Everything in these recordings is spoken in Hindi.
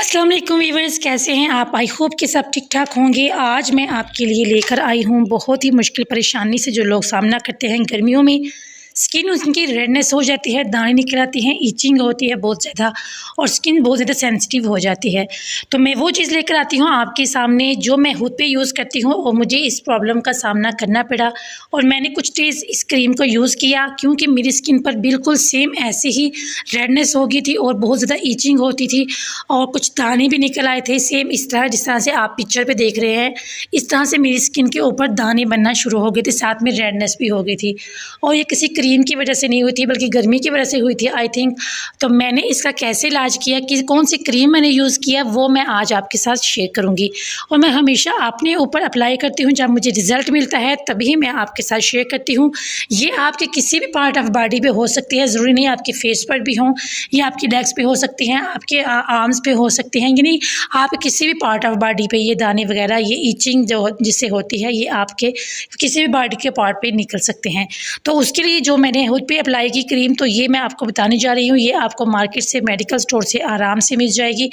अस्सलाम वालेकुम वीवर्स, कैसे हैं आप? आई होप कि सब ठीक ठाक होंगे। आज मैं आपके लिए लेकर आई हूँ बहुत ही मुश्किल परेशानी से जो लोग सामना करते हैं गर्मियों में। स्किन उनकी रेडनेस हो जाती है, दाने निकल आती हैं, ईचिंग होती है बहुत ज़्यादा और स्किन बहुत ज़्यादा सेंसिटिव हो जाती है। तो मैं वो चीज़ लेकर आती हूँ आपके सामने जो मैं खुद पे यूज़ करती हूँ और मुझे इस प्रॉब्लम का सामना करना पड़ा। और मैंने कुछ डेज़ इस क्रीम को यूज़ किया क्योंकि मेरी स्किन पर बिल्कुल सेम ऐसे ही रेडनेस हो गई थी और बहुत ज़्यादा ईचिंग होती थी और कुछ दाने भी निकल आए थे। सेम इस तरह जिस तरह से आप पिक्चर पे देख रहे हैं, इस तरह से मेरी स्किन के ऊपर दाने बनना शुरू हो गए थे, साथ में रेडनेस भी हो गई थी। और ये किसी क्रीम की वजह से नहीं हुई थी बल्कि गर्मी की वजह से हुई थी आई थिंक। तो मैंने इसका कैसे इलाज किया, कि कौन सी क्रीम मैंने यूज़ किया, वो मैं आज आपके साथ शेयर करूँगी। और मैं हमेशा अपने ऊपर अप्लाई करती हूँ, जब मुझे रिज़ल्ट मिलता है तभी मैं आपके साथ शेयर करती हूँ। ये आपके किसी भी पार्ट ऑफ बॉडी पे हो सकती है, ज़रूरी नहीं आपके फेस पर भी हों, या आपकी लेग्स पे हो सकती हैं, आपके आर्म्स पे हो सकती हैं, यानी आप किसी भी पार्ट ऑफ बॉडी पे ये दाने वगैरह, ये ईचिंग जो जिससे होती है, ये आपके किसी भी बॉडी के पार्ट पे निकल सकते हैं। तो उसके लिए जो मैंने खुद पे अप्लाई की क्रीम, तो ये मैं आपको बताने जा रही हूँ। ये आपको मार्केट से, मेडिकल स्टोर से आराम से मिल जाएगी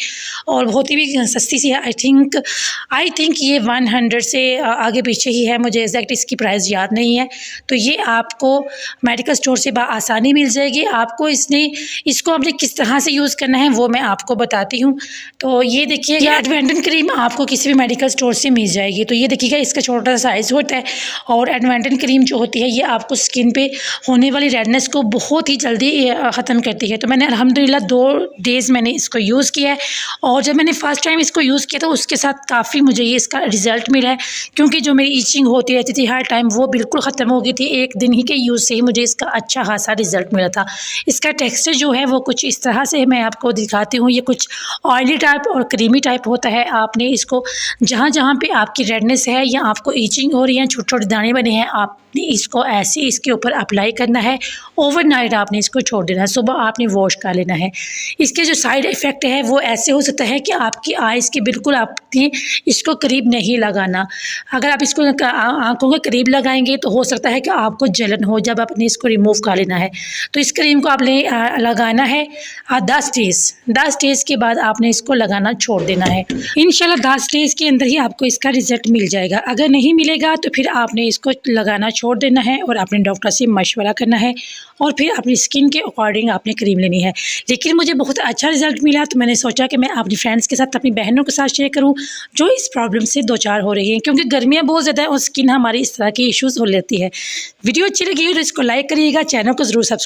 और बहुत ही भी सस्ती सी है। आई थिंक ये 100 से आगे पीछे ही है, मुझे एग्जैक्ट इसकी प्राइस याद नहीं है। तो ये आपको मेडिकल स्टोर से आसानी मिल जाएगी। आपको इसको आपने किस तरह से यूज़ करना है वो मैं आपको बताती हूँ। तो ये देखिए, ये एडवेंटन क्रीम आपको किसी भी मेडिकल स्टोर से मिल जाएगी। तो ये देखिएगा, इसका छोटा सा साइज़ होता है और एडवेंटन क्रीम जो होती है ये आपको स्किन पे होने वाली रेडनेस को बहुत ही जल्दी ख़त्म करती है। तो मैंने अल्हम्दुलिल्लाह 2 डेज़ मैंने इसको यूज़ किया है और जब मैंने फ़र्स्ट टाइम इसको यूज़ किया था उसके साथ काफ़ी मुझे ये इसका रिज़ल्ट मिला है, क्योंकि जो मेरी ईचिंग होती रहती थी हर टाइम वो बिल्कुल ख़त्म हो गई थी। 1 दिन ही के यूज़ से ही मुझे इसका अच्छा खासा रिज़ल्ट मिला था। इसका टेक्सचर जो है वो कुछ इस तरह से मैं आपको दिखाती हूँ। ये कुछ ऑयली टाइप और क्रीमी टाइप होता है। आपने इसको जहाँ जहाँ पे आपकी रेडनेस है या आपको ईचिंग हो रही है, छोटे छोटे दाने बने हैं, आपने इसको ऐसे इसके ऊपर अप्लाई करना है। ओवरनाइट आपने इसको छोड़ देना है, सुबह आपने वॉश कर लेना है। इसके जो साइड इफ़ेक्ट है वो ऐसे हो सकता है कि आपकी आइज़ के बिल्कुल आपने इसको करीब नहीं लगाना। अगर आप इसको आँखों के करीब लगाएंगे तो हो सकता है कि आपको जलन हो जब आपने इसको रिमूव कर लेना है। तो इस क्रीम को आपने लगाना है 10 डेज़ के बाद आपने इसको लगाना छोड़ देना है। इंशाल्लाह 10 डेज़ के अंदर ही आपको इसका रिज़ल्ट मिल जाएगा। अगर नहीं मिलेगा तो फिर आपने इसको लगाना छोड़ देना है और अपने डॉक्टर से मशवरा करना है और फिर अपनी स्किन के अकॉर्डिंग आपने क्रीम लेनी है। लेकिन मुझे बहुत अच्छा रिज़ल्ट मिला तो मैंने सोचा कि मैं अपनी फ्रेंड्स के साथ, अपनी बहनों के साथ शेयर करूं जो इस प्रॉब्लम से दो चार हो रही हैं, क्योंकि गर्मियां बहुत ज़्यादा है और स्किन हमारी इस तरह की इश्यूज़ हो लेती है। वीडियो अच्छी लगी हो तो इसको लाइक करिएगा, चैनल को ज़रूर सब्सक्राइब